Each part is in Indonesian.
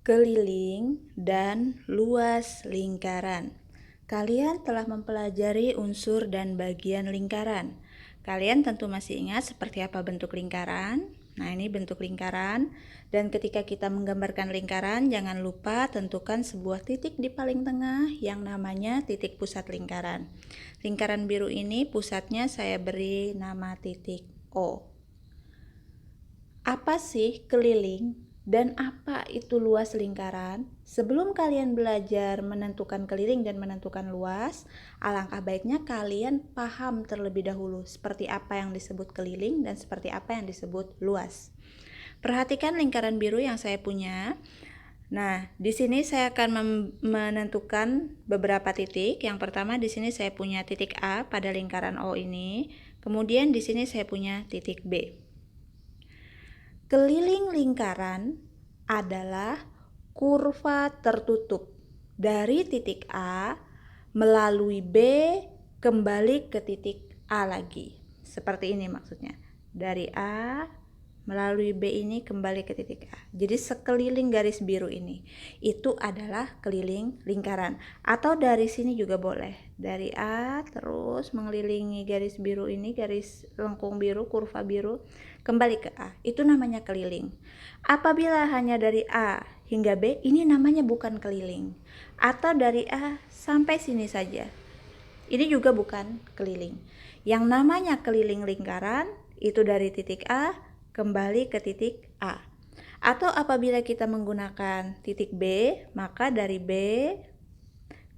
keliling, dan luas lingkaran. Kalian telah mempelajari unsur dan bagian lingkaran. Kalian tentu masih ingat seperti apa bentuk lingkaran. Nah, ini bentuk lingkaran. Dan ketika kita menggambarkan lingkaran, jangan lupa tentukan sebuah titik di paling tengah yang namanya titik pusat lingkaran. Lingkaran biru ini pusatnya saya beri nama titik O. Apa sih keliling dan apa itu luas lingkaran? Sebelum kalian belajar menentukan keliling dan menentukan luas, alangkah baiknya kalian paham terlebih dahulu seperti apa yang disebut keliling dan seperti apa yang disebut luas. Perhatikan lingkaran biru yang saya punya. Nah, di sini saya akan menentukan beberapa titik. Yang pertama di sini saya punya titik A pada lingkaran O ini. Kemudian di sini saya punya titik B. Keliling lingkaran adalah kurva tertutup dari titik A melalui B kembali ke titik A lagi. Seperti ini maksudnya. Dari A melalui B ini kembali ke titik A. Jadi sekeliling garis biru ini itu adalah keliling lingkaran. Atau dari sini juga boleh. Dari A terus mengelilingi garis biru ini, garis lengkung biru, kurva biru, kembali ke A. Itu namanya keliling. Apabila hanya dari A hingga B, ini namanya bukan keliling. Atau dari A sampai sini saja, ini juga bukan keliling. Yang namanya keliling lingkaran itu dari titik A kembali ke titik A. Atau apabila kita menggunakan titik B, maka dari B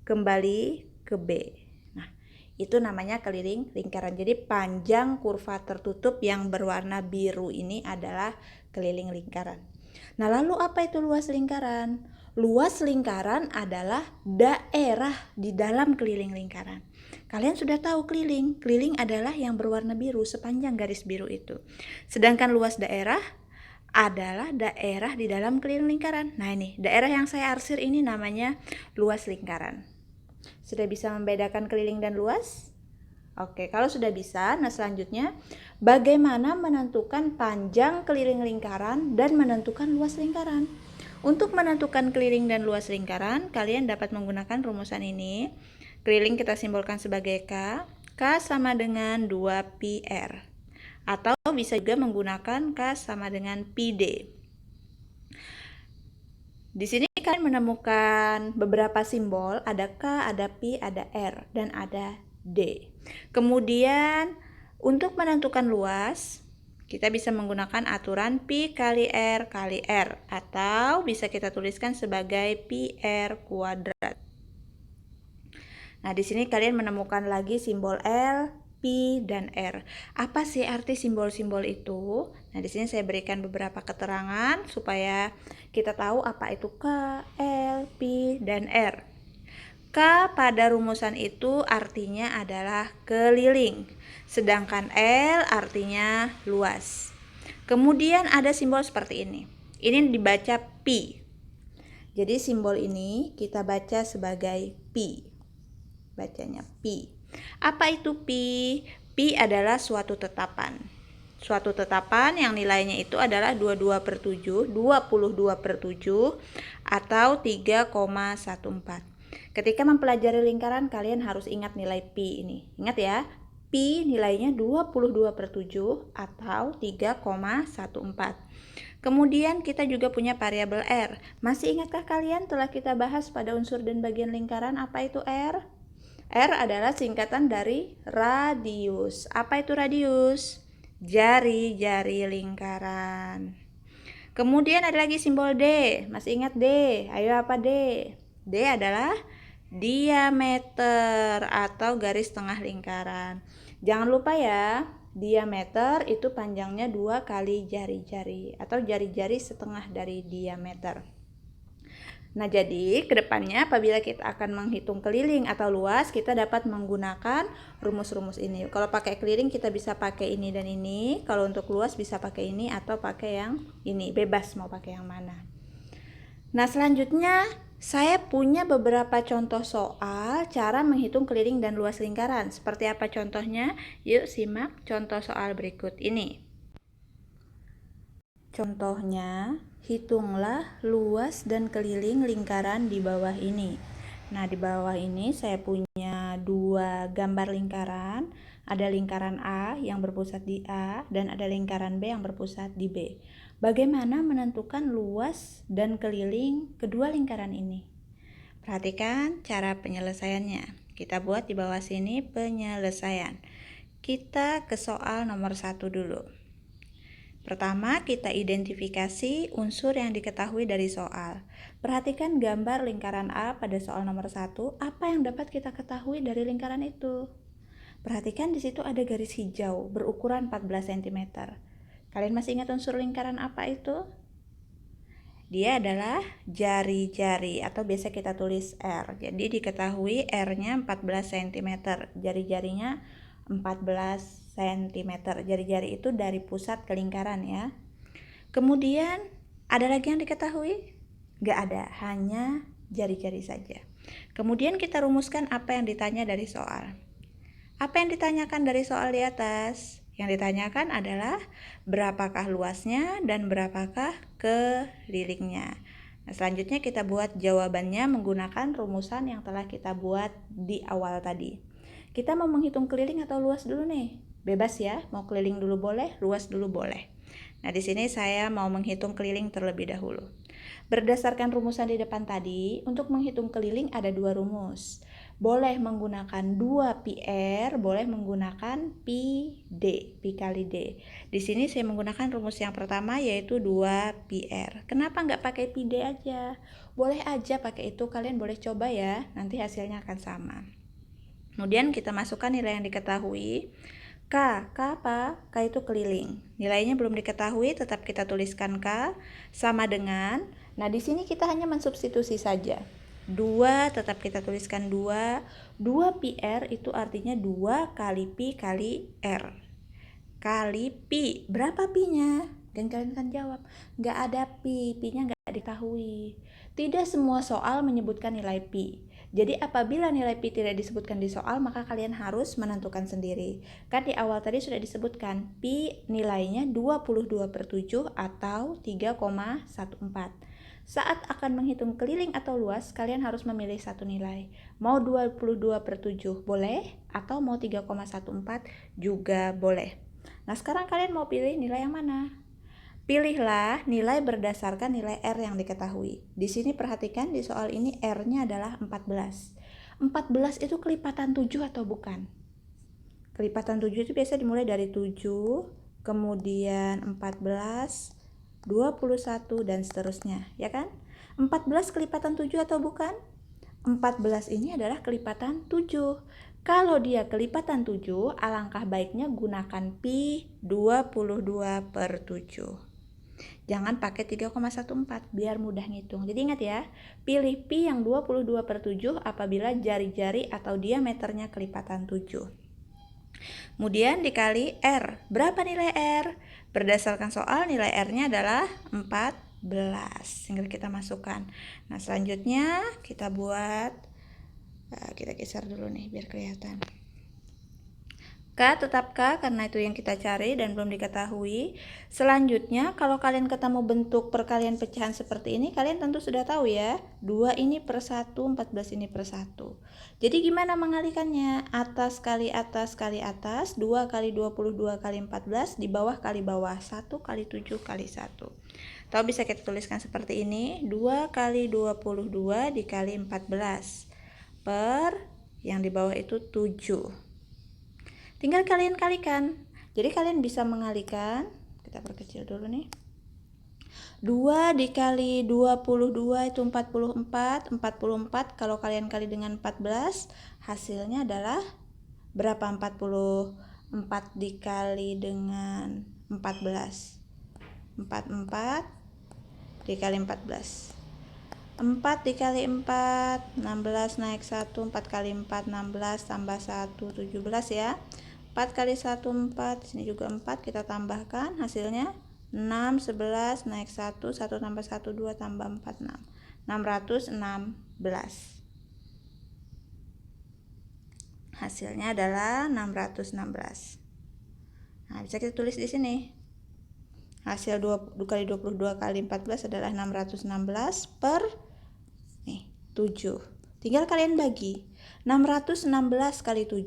kembali ke B. Nah, itu namanya keliling lingkaran. Jadi panjang kurva tertutup yang berwarna biru ini adalah keliling lingkaran. Nah, lalu apa itu luas lingkaran? Luas lingkaran adalah daerah di dalam keliling lingkaran. Kalian sudah tahu keliling. Keliling adalah yang berwarna biru sepanjang garis biru itu. Sedangkan luas daerah adalah daerah di dalam keliling lingkaran. Nah, ini daerah yang saya arsir ini namanya luas lingkaran. Sudah bisa membedakan keliling dan luas? Oke, kalau sudah bisa, nah selanjutnya bagaimana menentukan panjang keliling lingkaran dan menentukan luas lingkaran? Untuk menentukan keliling dan luas lingkaran, kalian dapat menggunakan rumusan ini. Keliling kita simbolkan sebagai K. K sama dengan 2πr. Atau bisa juga menggunakan K sama dengan πd. Di sini kalian menemukan beberapa simbol, ada K, ada P, ada R, dan ada D. Kemudian untuk menentukan luas, kita bisa menggunakan aturan P kali R kali R, atau bisa kita tuliskan sebagai PR kuadrat. Nah, di sini kalian menemukan lagi simbol L, P, dan R. Apa sih arti simbol-simbol itu? Nah, di sini saya berikan beberapa keterangan supaya kita tahu apa itu K, L, P, dan R. K pada rumusan itu artinya adalah keliling, sedangkan L artinya luas. Kemudian ada simbol seperti ini. Ini dibaca P. Jadi simbol ini kita baca sebagai P. Bacanya Pi. Apa itu Pi? Pi adalah suatu tetapan. Suatu tetapan yang nilainya itu adalah 22/7, 22/7 atau 3,14. Ketika mempelajari lingkaran, kalian harus ingat nilai Pi ini. Ingat ya, Pi nilainya 22/7 atau 3,14. Kemudian kita juga punya variabel R. Masih ingatkah kalian telah kita bahas pada unsur dan bagian lingkaran apa itu R? R adalah singkatan dari radius. Apa itu radius? Jari-jari lingkaran. Kemudian ada lagi simbol D. Masih ingat D? Ayo apa D? D adalah diameter atau garis tengah lingkaran. Jangan lupa ya, diameter itu panjangnya 2 kali jari-jari atau jari-jari setengah dari diameter. Nah, jadi kedepannya apabila kita akan menghitung keliling atau luas, kita dapat menggunakan rumus-rumus ini. Kalau pakai keliling kita bisa pakai ini dan ini. Kalau untuk luas bisa pakai ini atau pakai yang ini. Bebas mau pakai yang mana. Nah, selanjutnya saya punya beberapa contoh soal cara menghitung keliling dan luas lingkaran. Seperti apa contohnya? Yuk simak contoh soal berikut ini. Contohnya, hitunglah luas dan keliling lingkaran di bawah ini. Nah, di bawah ini saya punya dua gambar lingkaran. Ada lingkaran A yang berpusat di A dan ada lingkaran B yang berpusat di B. Bagaimana menentukan luas dan keliling kedua lingkaran ini? Perhatikan cara penyelesaiannya. Kita buat di bawah sini penyelesaian. Kita ke soal nomor 1 dulu. Pertama, kita identifikasi unsur yang diketahui dari soal. Perhatikan gambar lingkaran A pada soal nomor 1, apa yang dapat kita ketahui dari lingkaran itu? Perhatikan di situ ada garis hijau berukuran 14 cm. Kalian masih ingat unsur lingkaran apa itu? Dia adalah jari-jari atau biasa kita tulis R. Jadi diketahui R-nya 14 cm. Jari-jarinya 14 cm. Jari-jari itu dari pusat ke lingkaran ya. Kemudian ada lagi yang diketahui? Gak ada, hanya jari-jari saja. Kemudian kita rumuskan apa yang ditanya dari soal. Apa yang ditanyakan dari soal di atas? Yang ditanyakan adalah berapakah luasnya dan berapakah kelilingnya. Nah, selanjutnya kita buat jawabannya menggunakan rumusan yang telah kita buat di awal tadi. Kita mau menghitung keliling atau luas dulu nih? Bebas ya, mau keliling dulu boleh, luas dulu boleh. Nah, di sini saya mau menghitung keliling terlebih dahulu. Berdasarkan rumusan di depan tadi, untuk menghitung keliling ada dua rumus. Boleh menggunakan 2 PR, boleh menggunakan pi D, pi kali D. Di sini saya menggunakan rumus yang pertama yaitu 2 PR. Kenapa nggak pakai pi D aja? Boleh aja pakai itu, kalian boleh coba ya, nanti hasilnya akan sama. Kemudian kita masukkan nilai yang diketahui. K apa? K itu keliling. Nilainya belum diketahui, tetap kita tuliskan K sama dengan. Nah, di sini kita hanya mensubstitusi saja. 2 tetap kita tuliskan 2. 2 PR itu artinya 2 kali pi kali R. Kali pi. Berapa pi-nya? Dan kalian akan jawab, nggak ada pi, pi-nya nggak diketahui. Tidak semua soal menyebutkan nilai pi. Jadi apabila nilai pi tidak disebutkan di soal, maka kalian harus menentukan sendiri. Kan di awal tadi sudah disebutkan, pi nilainya 22/7 atau 3,14. Saat akan menghitung keliling atau luas, kalian harus memilih satu nilai. Mau 22/7 boleh, atau mau 3,14 juga boleh. Nah, sekarang kalian mau pilih nilai yang mana? Pilihlah nilai berdasarkan nilai R yang diketahui. Di sini perhatikan di soal ini R-nya adalah 14. 14 itu kelipatan 7 atau bukan? Kelipatan 7 itu biasa dimulai dari 7, kemudian 14, 21 dan seterusnya, ya kan? 14 kelipatan 7 atau bukan? 14 ini adalah kelipatan 7. Kalau dia kelipatan 7, alangkah baiknya gunakan pi 22/7. Jangan pakai 3,14 biar mudah ngitung. Jadi ingat ya, pilih pi yang 22/7 apabila jari-jari atau diameternya kelipatan 7. Kemudian dikali R. Berapa nilai R? Berdasarkan soal nilai R-nya adalah 14. Tinggal kita masukkan. Nah, selanjutnya kita buat, kita geser dulu nih biar kelihatan. K tetap K karena itu yang kita cari dan belum diketahui. Selanjutnya, kalau kalian ketemu bentuk perkalian pecahan seperti ini, kalian tentu sudah tahu ya, 2 ini per 1, 14 ini per 1. Jadi gimana mengalikannya? Atas kali atas kali atas, 2 kali 22 kali 14, di bawah kali bawah, 1 kali 7 kali 1. Atau bisa kita tuliskan seperti ini, 2 kali 22 dikali 14 per yang di bawah itu 7. Tinggal kalian kalikan. Jadi kalian bisa mengalikan. Kita perkecil dulu nih. 2 dikali 22 itu 44. 44 kalau kalian kali dengan 14, hasilnya adalah berapa? 44 dikali dengan 14. 44 dikali 14. 4 dikali 4, 16 naik 1, 4 kali 4, 16 tambah 1, 17 ya. 4 kali 1, 4, sini juga 4, kita tambahkan, hasilnya 6, 11, naik 1, 1 tambah 1, 2 tambah 4, 6. 616. Hasilnya adalah 616. Nah, bisa kita tulis di sini. Hasil 2 kali 22 kali 14 adalah 616 per 7. Tinggal kalian bagi. 616 kali 7,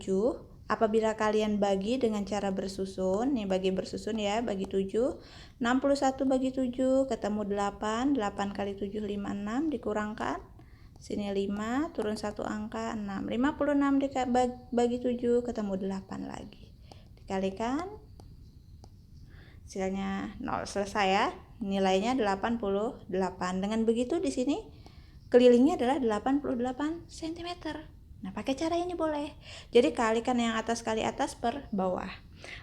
apabila kalian bagi dengan cara bersusun, nih bagi bersusun ya, bagi 7. 61 bagi 7 ketemu 8, 8 kali 7 56 dikurangkan. Sini 5, turun 1 angka 6. 56 bagi 7 ketemu 8 lagi. Dikalikan, hasilnya 0. Selesai ya. Nilainya 88. Dengan begitu di sini kelilingnya adalah 88 cm. Nah, pakai cara ini boleh. Jadi kalikan yang atas kali atas per bawah.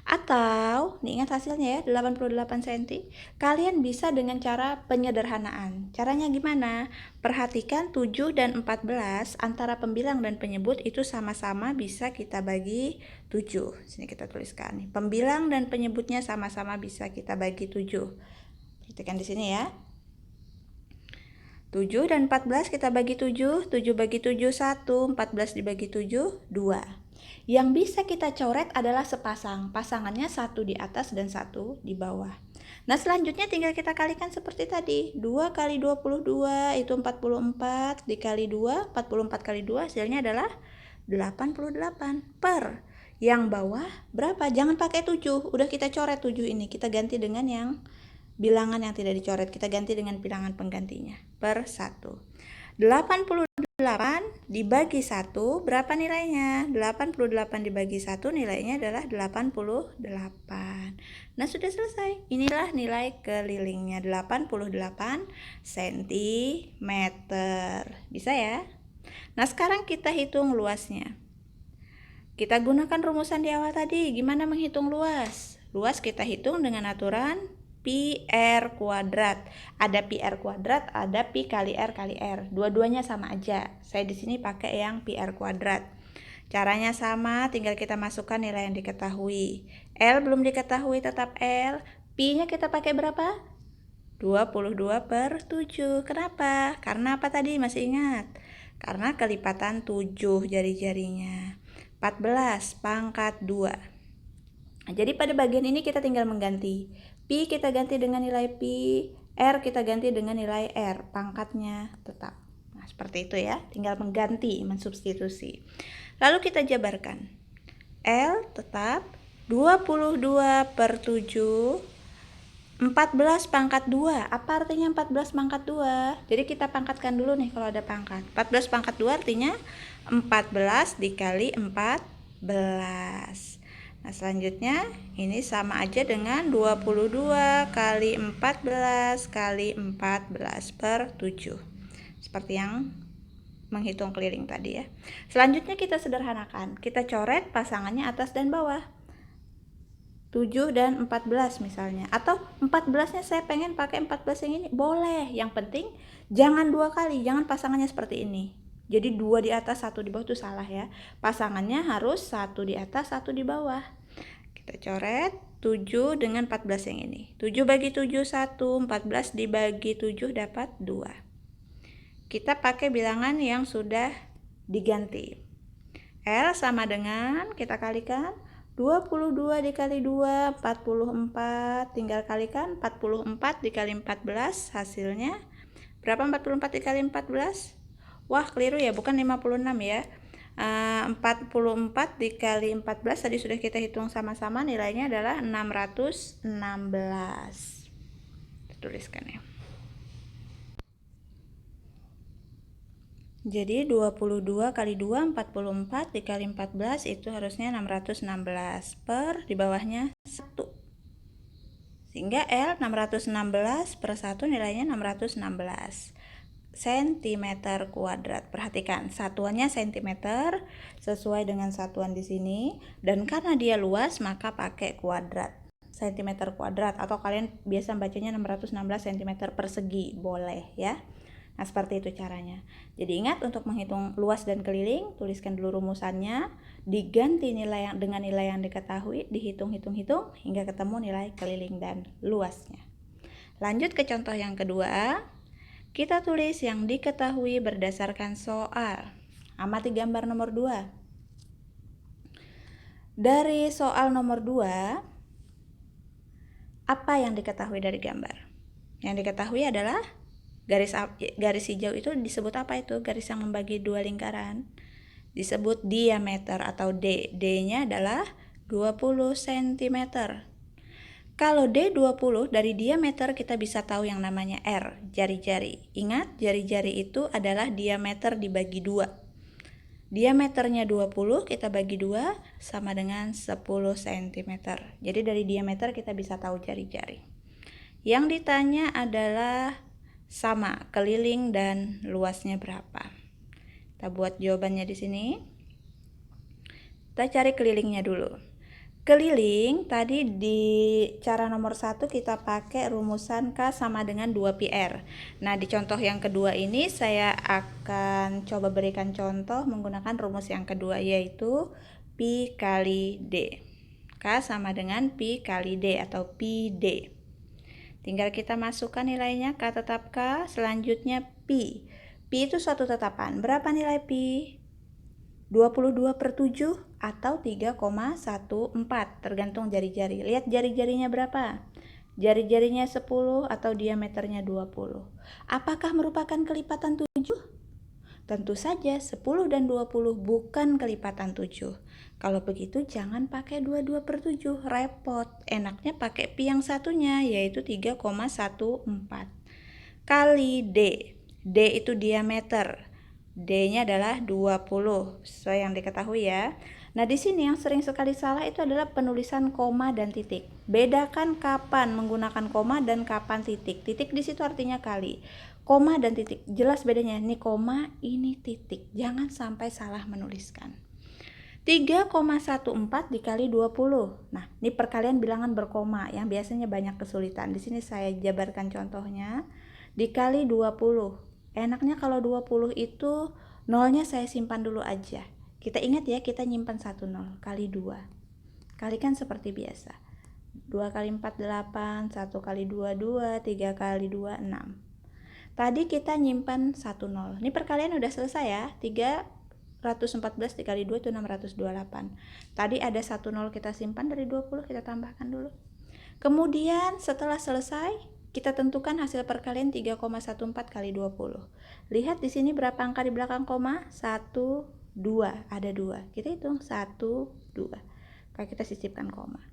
Atau, nih ingat hasilnya ya, 88 cm. Kalian bisa dengan cara penyederhanaan. Caranya gimana? Perhatikan 7 dan 14 antara pembilang dan penyebut itu sama-sama bisa kita bagi 7. Sini kita tuliskan nih. Pembilang dan penyebutnya sama-sama bisa kita bagi 7. Perhatikan di sini ya. 7 dan 14 kita bagi 7, 7 bagi 7 1, 14 dibagi 7 2. Yang bisa kita coret adalah sepasang, pasangannya satu di atas dan satu di bawah. Nah, selanjutnya tinggal kita kalikan seperti tadi. 2 kali 22 itu 44, dikali 2, 44 kali 2 hasilnya adalah 88 per. Yang bawah berapa? Jangan pakai 7, udah kita coret 7 ini, kita ganti dengan yang bilangan yang tidak dicoret, kita ganti dengan bilangan penggantinya per 1. 88 dibagi 1 berapa nilainya? 88 dibagi 1 nilainya adalah 88. Nah, sudah selesai. Inilah nilai kelilingnya, 88 cm. Bisa ya? Nah, sekarang kita hitung luasnya. Kita gunakan rumusan di awal tadi. Gimana menghitung luas? Luas kita hitung dengan aturan pi R kuadrat. Ada pi R kuadrat, ada pi kali R kali R. Dua-duanya sama aja. Saya di sini pakai yang pi R kuadrat. Caranya sama, tinggal kita masukkan nilai yang diketahui. L belum diketahui, tetap L. Pi-nya kita pakai berapa? 22 per 7. Kenapa? Karena apa tadi? Masih ingat? Karena kelipatan 7 jari-jarinya. 14 pangkat 2. Jadi pada bagian ini kita tinggal mengganti. Pi kita ganti dengan nilai pi, R kita ganti dengan nilai R, pangkatnya tetap. Nah, seperti itu ya, tinggal mengganti, mensubstitusi. Lalu kita jabarkan. L tetap 22 per 7, 14 pangkat 2. Apa artinya 14 pangkat 2? Jadi kita pangkatkan dulu nih kalau ada pangkat. 14 pangkat 2 artinya 14 dikali 14. Nah, selanjutnya ini sama aja dengan 22 kali 14 kali 14 per 7. Seperti yang menghitung keliling tadi ya. Selanjutnya kita sederhanakan. Kita coret pasangannya atas dan bawah. 7 dan 14 misalnya. Atau 14-nya saya pengen pakai 14 yang ini. Boleh. Yang penting jangan 2 kali. Jangan pasangannya seperti ini. Jadi 2 di atas 1 di bawah itu salah ya. Pasangannya harus 1 di atas 1 di bawah. Kita coret 7 dengan 14 yang ini. 7 bagi 7 1, 14 dibagi 7 dapat 2. Kita pakai bilangan yang sudah diganti. L sama dengan, kita kalikan 22 dikali 2 44, tinggal kalikan 44 dikali 14 hasilnya berapa? 44 dikali 14. Wah, keliru ya, bukan 56 ya. 44 dikali 14 tadi sudah kita hitung sama-sama, nilainya adalah 616. Tuliskan ya. Jadi 22 kali 2 44 dikali 14 itu harusnya 616 per di bawahnya 1. Sehingga L 616 per 1 nilainya 616 cm kuadrat. Perhatikan, satuannya cm sesuai dengan satuan di sini, dan karena dia luas maka pakai kuadrat. Cm kuadrat, atau kalian biasa bacanya 616 cm persegi, boleh ya. Nah, seperti itu caranya. Jadi ingat, untuk menghitung luas dan keliling, tuliskan dulu rumusannya, diganti nilai dengan nilai yang diketahui, dihitung-hitung-hitung hingga ketemu nilai keliling dan luasnya. Lanjut ke contoh yang kedua. Kita tulis yang diketahui berdasarkan soal. Amati gambar nomor 2. Dari soal nomor 2, Apa yang diketahui dari gambar? Yang diketahui adalah garis hijau itu disebut apa itu? Garis yang membagi dua lingkaran. Disebut diameter atau D. D-nya adalah 20 cm. Kalau D20 dari diameter kita bisa tahu yang namanya R, jari-jari. Ingat, jari-jari itu adalah diameter dibagi 2. Diameternya 20 kita bagi 2 sama dengan 10 cm. Jadi dari diameter kita bisa tahu jari-jari. Yang ditanya adalah sama keliling dan luasnya berapa. Kita buat jawabannya di sini. Kita cari kelilingnya dulu. Keliling tadi di cara nomor 1 kita pakai rumusan K sama dengan 2πr. Nah, di contoh yang kedua ini saya akan coba berikan contoh menggunakan rumus yang kedua, yaitu pi kali D. K sama dengan pi kali D atau pi D. Tinggal kita masukkan nilainya, K tetap K, selanjutnya pi. Pi itu suatu tetapan. Berapa nilai pi? 22/7 atau 3,14, tergantung jari-jari. Lihat jari-jarinya berapa? Jari-jarinya 10 atau diameternya 20. Apakah merupakan kelipatan 7? Tentu saja 10 dan 20 bukan kelipatan 7. Kalau begitu jangan pakai 22/7, repot. Enaknya pakai pi yang satunya, yaitu 3,14 kali D. D itu diameter. D-nya adalah 20, sesuai yang diketahui ya. Nah, di sini yang sering sekali salah itu adalah penulisan koma dan titik. Bedakan kapan menggunakan koma dan kapan titik. Titik di situ artinya kali. Koma dan titik, jelas bedanya. Ini koma, ini titik. Jangan sampai salah menuliskan. 3,14 dikali 20. Nah, ini perkalian bilangan berkoma yang biasanya banyak kesulitan. Di sini saya jabarkan contohnya. Dikali 20. Enaknya kalau 20 itu nolnya saya simpan dulu aja. Kita ingat ya, kita nyimpan 1 nol kali 2. Kalikan seperti biasa. 2 kali 4 8, 1 kali 2 2, 3 kali 2 6. Tadi kita nyimpan 1 nol. Ini perkalian udah selesai ya. 314 dikali 2 itu 628. Tadi ada 1 nol kita simpan dari 20, kita tambahkan dulu. Kemudian setelah selesai, kita tentukan hasil perkalian 3,14 kali 20. Lihat di sini berapa angka di belakang koma? 1, 2. Ada 2. Kita hitung 1, 2. Kalau kita sisipkan koma.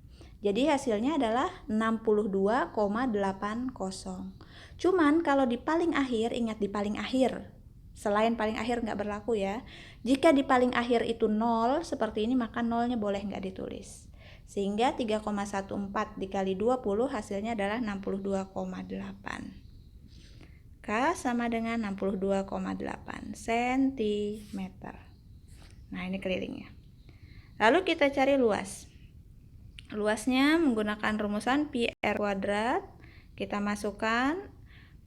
Jadi hasilnya adalah 62,80. Cuman kalau di paling akhir, ingat di paling akhir. Selain paling akhir nggak berlaku ya. Jika di paling akhir itu 0 seperti ini, maka nolnya boleh nggak ditulis. Sehingga 3,14 dikali 20 hasilnya adalah 62,8. K sama dengan 62,8 cm. Nah, ini kelilingnya. Lalu kita cari luas. Luasnya menggunakan rumusan pi r kuadrat. Kita masukkan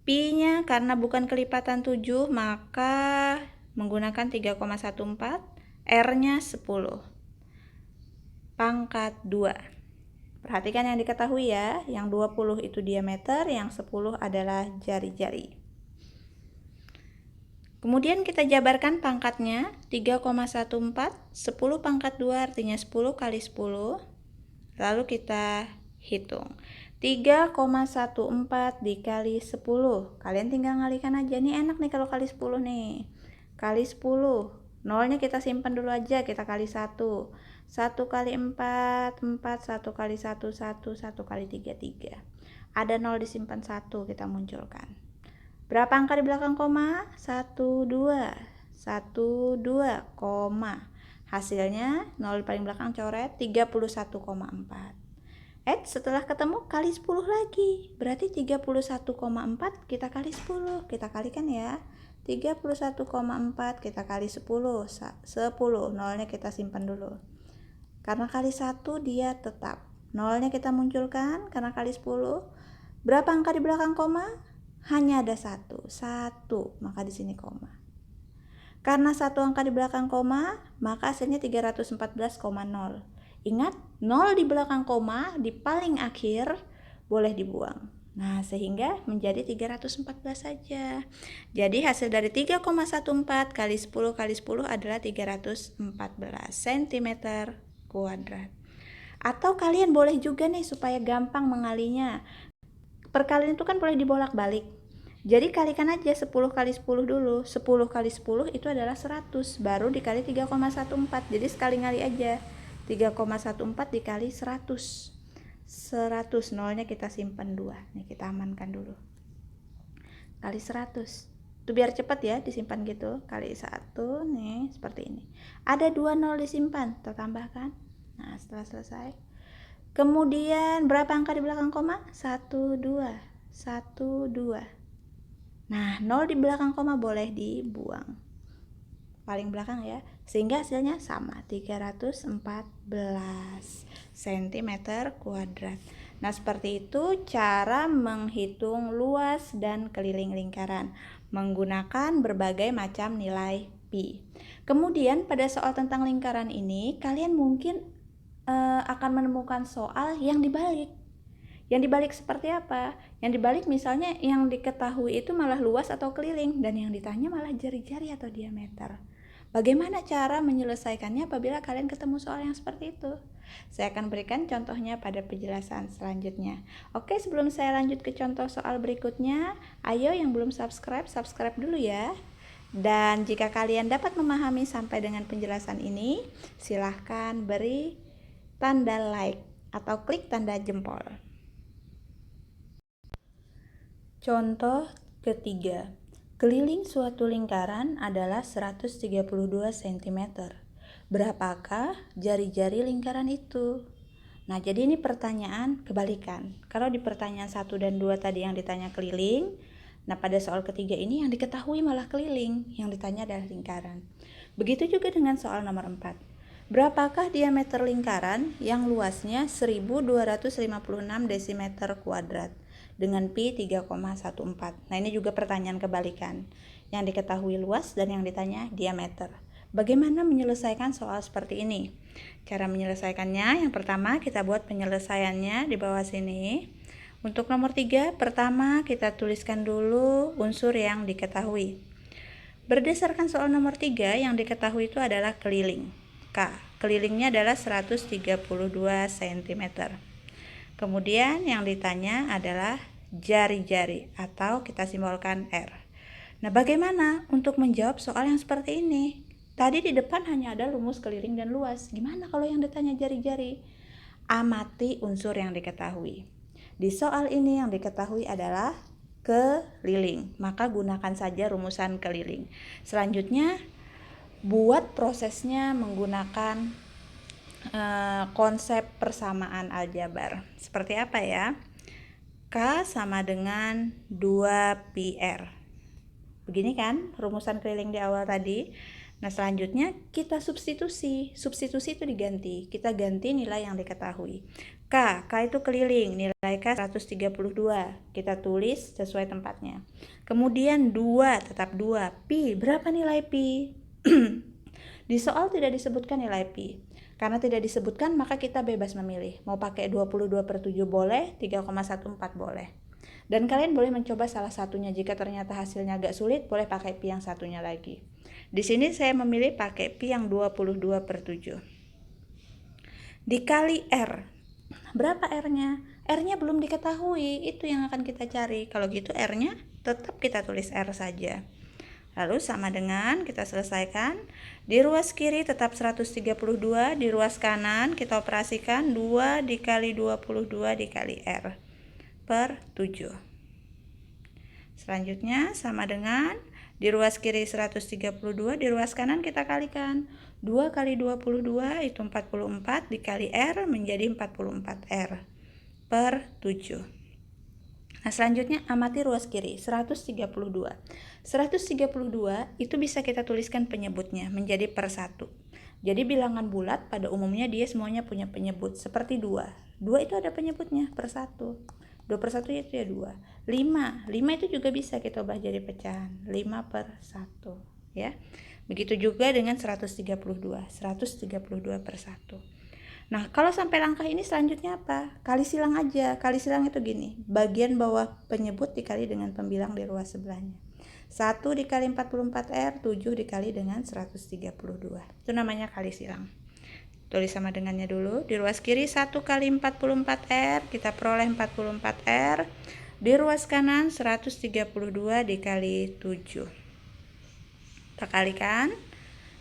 pi-nya karena bukan kelipatan 7, maka menggunakan 3,14, r-nya 10. Pangkat 2. Perhatikan yang diketahui ya, yang 20 itu diameter, yang 10 adalah jari-jari. Kemudian kita jabarkan pangkatnya, 3,14, 10 pangkat 2 artinya 10 kali 10. Lalu kita hitung. 3,14 dikali 10. Kalian tinggal ngalikan aja, nih enak nih kalau kali 10 nih. Kali 10. Nolnya kita simpan dulu aja, kita kali 1. 1 kali 4, 4, 1 kali 1, 1, 1 kali 3, 3. Ada 0 disimpan 1, kita munculkan. Berapa angka di belakang koma? 1, 2. 1, 2, koma. Hasilnya 0 paling belakang coret, 31,4. Setelah ketemu kali 10 lagi. Berarti 31,4 kita kali 10. Kita kalikan ya. 31,4 kita kali 10. 10, nolnya kita simpan dulu. Karena kali 1 dia tetap. Nolnya kita munculkan karena kali 10. Berapa angka di belakang koma? Hanya ada 1. 1, maka di sini koma. Karena 1 angka di belakang koma, maka hasilnya 314,0. Ingat, 0 di belakang koma di paling akhir boleh dibuang. Nah, sehingga menjadi 314 saja. Jadi hasil dari 3,14 kali 10 kali 10 adalah 314 cm kuadrat. Atau kalian boleh juga nih supaya gampang mengalinya. Perkalian itu kan boleh dibolak-balik. Jadi kalikan aja 10 kali 10 dulu. 10 kali 10 itu adalah 100, baru dikali 3,14. Jadi sekali ngali aja. 3,14 dikali 100. 100, nolnya kita simpan 2. Nih kita amankan dulu. Kali 100. Itu biar cepat ya disimpan gitu. Kali 1 nih seperti ini. Ada 2 nol disimpan, kita tambahkan. Nah, setelah selesai. Kemudian berapa angka di belakang koma? 1, 2. 1, 2. Nah, 0 di belakang koma boleh dibuang. Paling belakang ya. Sehingga hasilnya sama, 314 cm kuadrat. Nah, seperti itu cara menghitung luas dan keliling lingkaran menggunakan berbagai macam nilai pi. Kemudian pada soal tentang lingkaran ini, kalian mungkin akan menemukan soal yang dibalik. Yang dibalik seperti apa? Yang dibalik misalnya yang diketahui itu malah luas atau keliling, dan yang ditanya malah jari-jari atau diameter. Bagaimana cara menyelesaikannya apabila kalian ketemu soal yang seperti itu? Saya akan berikan contohnya pada penjelasan selanjutnya. Oke, sebelum saya lanjut ke contoh soal berikutnya, ayo yang belum subscribe, subscribe dulu ya. Dan jika kalian dapat memahami sampai dengan penjelasan ini, silahkan beri tanda like atau klik tanda jempol. Contoh ketiga, keliling suatu lingkaran adalah 132 cm. Berapakah jari-jari lingkaran itu? Nah, jadi ini pertanyaan kebalikan. Kalau di pertanyaan 1 dan 2 tadi yang ditanya keliling, nah pada soal ketiga ini yang diketahui malah keliling, yang ditanya adalah lingkaran. Begitu juga dengan soal nomor 4. Berapakah diameter lingkaran yang luasnya 1256 desimeter kuadrat dengan pi 3,14? Nah, ini juga pertanyaan kebalikan. Yang diketahui luas dan yang ditanya diameter. Bagaimana menyelesaikan soal seperti ini? Cara menyelesaikannya, yang pertama kita buat penyelesaiannya di bawah sini. Untuk nomor 3, pertama kita tuliskan dulu unsur yang diketahui. Berdasarkan soal nomor 3, yang diketahui itu adalah keliling. K. Kelilingnya adalah 132 cm. Kemudian yang ditanya adalah jari-jari atau kita simbolkan R. Nah, bagaimana untuk menjawab soal yang seperti ini? Tadi di depan hanya ada rumus keliling dan luas. Gimana kalau yang ditanya jari-jari? Amati unsur yang diketahui. Di soal ini yang diketahui adalah keliling, maka gunakan saja rumusan keliling. Selanjutnya, buat prosesnya menggunakan konsep persamaan aljabar. Seperti apa ya? K sama dengan 2πr. Begini kan rumusan keliling di awal tadi. Nah, selanjutnya kita substitusi. Substitusi itu diganti. Kita ganti nilai yang diketahui. K itu keliling, nilai K 132. Kita tulis sesuai tempatnya. Kemudian 2, tetap 2. Pi, berapa nilai pi? Di soal tidak disebutkan nilai pi. Karena tidak disebutkan, maka kita bebas memilih. Mau pakai 22/7 boleh, 3,14 boleh. Dan kalian boleh mencoba salah satunya. Jika ternyata hasilnya agak sulit, boleh pakai pi yang satunya lagi. Di sini saya memilih pakai pi yang 22/7. Dikali R. Berapa R-nya? R-nya belum diketahui, itu yang akan kita cari. Kalau gitu R-nya tetap kita tulis R saja. Lalu sama dengan kita selesaikan. Di ruas kiri tetap 132, di ruas kanan kita operasikan 2 dikali 22 dikali R per 7. Selanjutnya sama dengan di ruas kiri 132, di ruas kanan kita kalikan. 2 kali 22 itu 44 dikali R menjadi 44R per 7. Nah, selanjutnya amati ruas kiri 132. 132 itu bisa kita tuliskan penyebutnya menjadi per 1. Jadi bilangan bulat pada umumnya dia semuanya punya penyebut seperti 2. 2 itu ada penyebutnya per 1. 2 per 1 itu ya 2. 5 itu juga bisa kita ubah jadi pecahan 5 per 1 ya. Begitu juga dengan 132 per 1. Nah, kalau sampai langkah ini selanjutnya apa? Kali silang aja. Kali silang itu gini, bagian bawah penyebut dikali dengan pembilang di ruas sebelahnya. 1 dikali 44R, 7 dikali dengan 132. Itu namanya kali silang. Tulis sama dengannya dulu. Di ruas kiri 1 kali 44R, kita peroleh 44R. Di ruas kanan 132 dikali 7. Kita kalikan.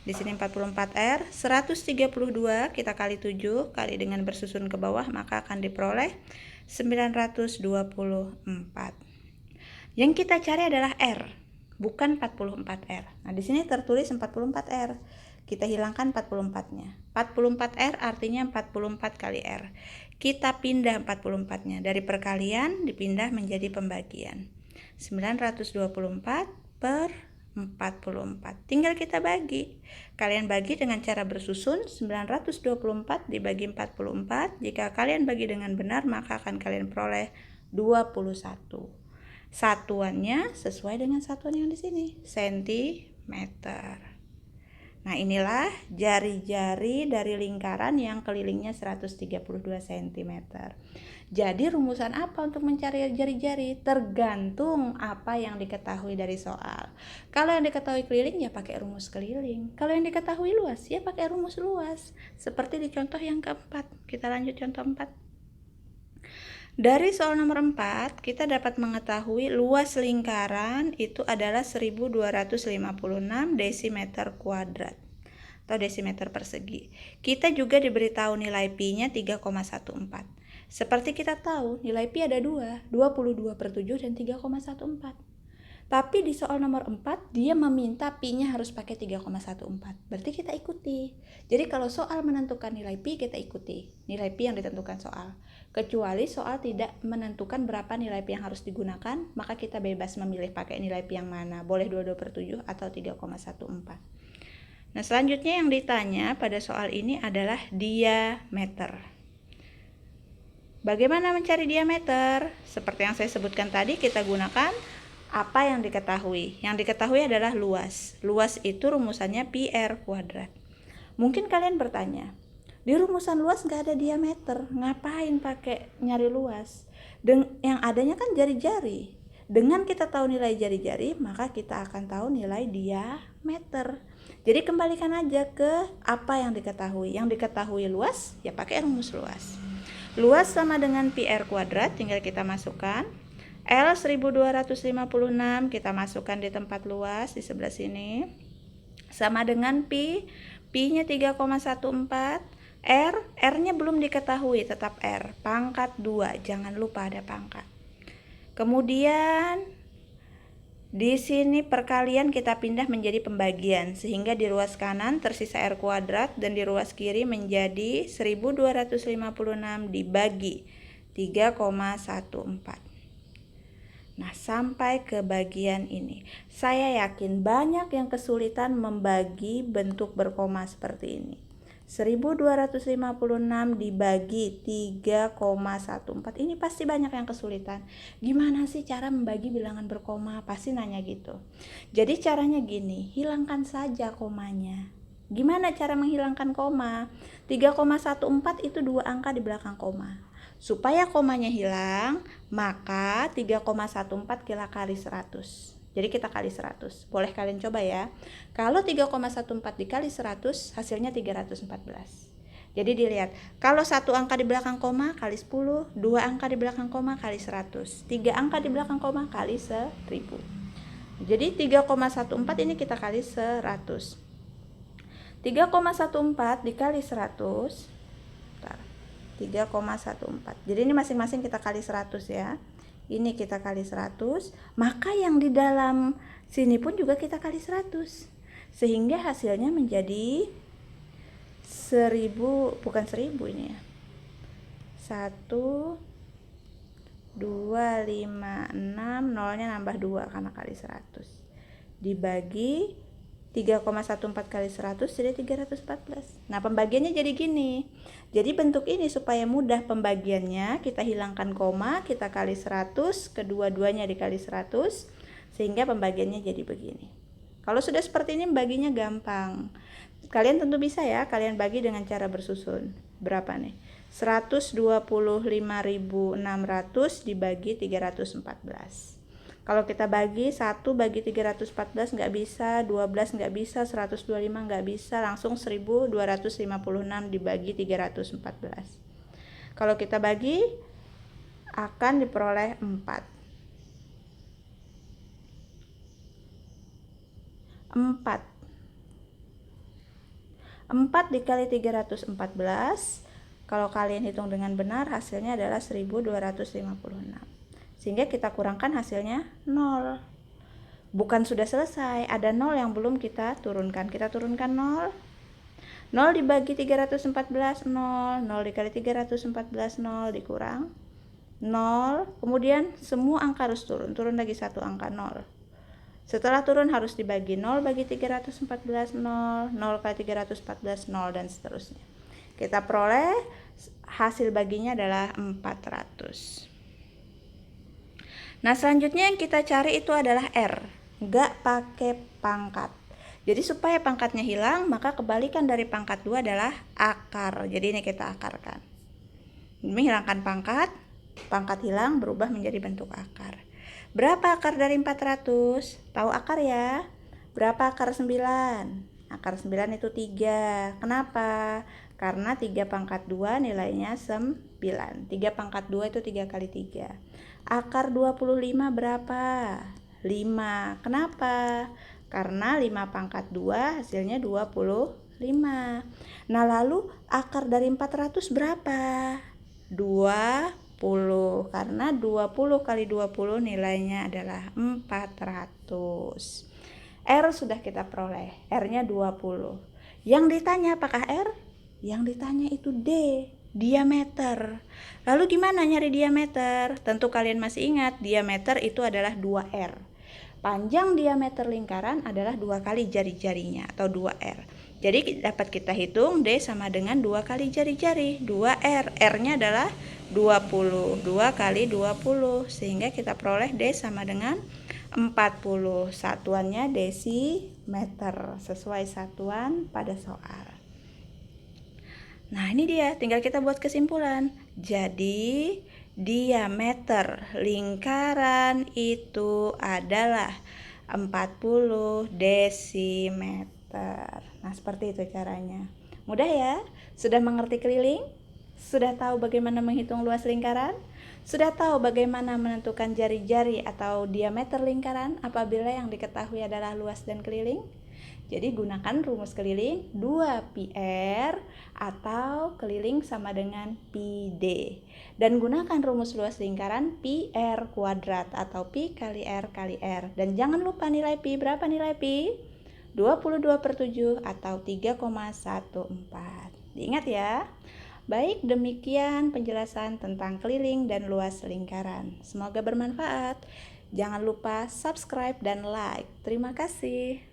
Di sini 44R, 132 kita kali 7, kali dengan bersusun ke bawah, maka akan diperoleh 924. Yang kita cari adalah R, bukan 44R. Nah, di sini tertulis 44R. Kita hilangkan 44-nya. 44R artinya 44 kali R. Kita pindah 44-nya. Dari perkalian dipindah menjadi pembagian. 924 per 44. Tinggal kita bagi. Kalian bagi dengan cara bersusun. 924 dibagi 44. Jika kalian bagi dengan benar, maka akan kalian peroleh 21. Satuannya sesuai dengan satuan yang di sini, sentimeter. Nah, inilah jari-jari dari lingkaran yang kelilingnya 132 cm. Jadi rumusan apa untuk mencari jari-jari? Tergantung apa yang diketahui dari soal. Kalau yang diketahui keliling ya pakai rumus keliling. Kalau yang diketahui luas ya pakai rumus luas. Seperti di contoh yang keempat. Kita lanjut contoh 4. Dari soal nomor 4, kita dapat mengetahui luas lingkaran itu adalah 1256 desimeter kuadrat atau desimeter persegi. Kita juga diberitahu nilai pi-nya 3,14. Seperti kita tahu, nilai pi ada 2, 22/7 dan 3,14. Tapi di soal nomor 4, dia meminta pi-nya harus pakai 3,14. Berarti kita ikuti. Jadi kalau soal menentukan nilai pi, kita ikuti nilai pi yang ditentukan soal. Kecuali soal tidak menentukan berapa nilai pi yang harus digunakan, maka kita bebas memilih pakai nilai pi yang mana. Boleh 22/7 atau 3,14. Nah, selanjutnya yang ditanya pada soal ini adalah diameter. Bagaimana mencari diameter? Seperti yang saya sebutkan tadi, kita gunakan apa yang diketahui. Yang diketahui adalah luas. Luas itu rumusannya pi r kuadrat. Mungkin kalian bertanya, di rumusan luas nggak ada diameter, ngapain pakai nyari luas? Yang adanya kan jari-jari. Dengan kita tahu nilai jari-jari, maka kita akan tahu nilai diameter. Jadi kembalikan aja ke apa yang diketahui. Yang diketahui luas, ya pakai rumus luas. Luas sama dengan pi r kuadrat, tinggal kita masukkan. L 1256 kita masukkan di tempat luas di sebelah sini. Sama dengan pi, pi-nya 3,14. R-nya belum diketahui, tetap R. Pangkat 2, jangan lupa ada pangkat. Kemudian di sini perkalian kita pindah menjadi pembagian, sehingga di ruas kanan tersisa R kuadrat dan di ruas kiri menjadi 1256 dibagi 3,14. Nah, sampai ke bagian ini. Saya yakin banyak yang kesulitan membagi bentuk berkoma seperti ini. 1256 dibagi 3,14. Ini pasti banyak yang kesulitan. Gimana sih cara membagi bilangan berkoma? Pasti nanya gitu. Jadi caranya gini, hilangkan saja komanya. Gimana cara menghilangkan koma? 3,14 itu 2 angka di belakang koma. Supaya komanya hilang, maka 3,14 kita kali 100. Jadi kita kali 100. Boleh kalian coba ya. Kalau 3,14 dikali 100, hasilnya 314. Jadi dilihat, kalau 1 angka di belakang koma kali 10, 2 angka di belakang koma kali 100, 3 angka di belakang koma kali 1000. Jadi 3,14 ini kita kali 100. 3,14 dikali 100. 3,14. Jadi ini masing-masing kita kali 100 ya. Ini kita kali 100, maka yang di dalam sini pun juga kita kali 100. Sehingga hasilnya menjadi 1000, bukan 1000 ini ya. 1 2 5 6, nolnya nambah 2 karena kali 100. Dibagi 3,14 kali 100 jadi 314. Nah, pembagiannya jadi gini. Jadi bentuk ini supaya mudah pembagiannya, kita hilangkan koma, kita kali 100, kedua-duanya dikali 100, sehingga pembagiannya jadi begini. Kalau sudah seperti ini, baginya gampang. Kalian tentu bisa ya, kalian bagi dengan cara bersusun. Berapa nih? 125.600 dibagi 314. Kalau kita bagi 1 bagi 314 nggak bisa, 12 nggak bisa, 125 nggak bisa, langsung 1256 dibagi 314. Kalau kita bagi akan diperoleh 4. 4 dikali 314, kalau kalian hitung dengan benar hasilnya adalah 1256. Sehingga kita kurangkan hasilnya 0. Bukan sudah selesai, ada 0 yang belum kita turunkan. Kita turunkan 0. 0 dibagi 314, 0. 0 dikali 314, 0 dikurang 0. Kemudian semua angka harus turun. Turun lagi satu angka, 0. Setelah turun harus dibagi 0 bagi 314, 0. 0 kali 314, 0, dan seterusnya. Kita peroleh hasil baginya adalah 400. Nah, selanjutnya yang kita cari itu adalah R. Nggak pakai pangkat. Jadi supaya pangkatnya hilang, maka kebalikan dari pangkat 2 adalah akar. Jadi ini kita akarkan. Menghilangkan pangkat, pangkat hilang berubah menjadi bentuk akar. Berapa akar dari 400? Tahu akar ya? Berapa akar 9? Akar 9 itu 3. Kenapa? Karena 3 pangkat 2 nilainya 9. 3 pangkat 2 itu 3 kali 3. Akar 25 berapa? 5. Kenapa? Karena 5 pangkat 2 hasilnya 25. Nah, lalu akar dari 400 berapa? 20. Karena 20 kali 20 nilainya adalah 400. R sudah kita peroleh. R-nya 20. Yang ditanya apakah R? Yang ditanya itu D, diameter. Lalu gimana nyari diameter? Tentu kalian masih ingat, diameter itu adalah 2R. Panjang diameter lingkaran adalah 2 kali jari-jarinya atau 2R. Jadi dapat kita hitung D sama dengan 2 kali jari-jari, 2R. R-nya adalah 20, 2 kali 20. Sehingga kita peroleh D sama dengan 40. Satuannya desimeter, sesuai satuan pada soal. Nah, ini dia, tinggal kita buat kesimpulan. Jadi diameter lingkaran itu adalah 40 desimeter. Nah, seperti itu caranya. Mudah ya? Sudah mengerti keliling? Sudah tahu bagaimana menghitung luas lingkaran? Sudah tahu bagaimana menentukan jari-jari atau diameter lingkaran apabila yang diketahui adalah luas dan keliling? Jadi gunakan rumus keliling 2πr atau keliling sama dengan πd. Dan gunakan rumus luas lingkaran πr kuadrat atau pi kali r kali r. Dan jangan lupa nilai pi. Berapa nilai pi? 22/7 atau 3,14. Diingat ya. Baik, demikian penjelasan tentang keliling dan luas lingkaran. Semoga bermanfaat. Jangan lupa subscribe dan like. Terima kasih.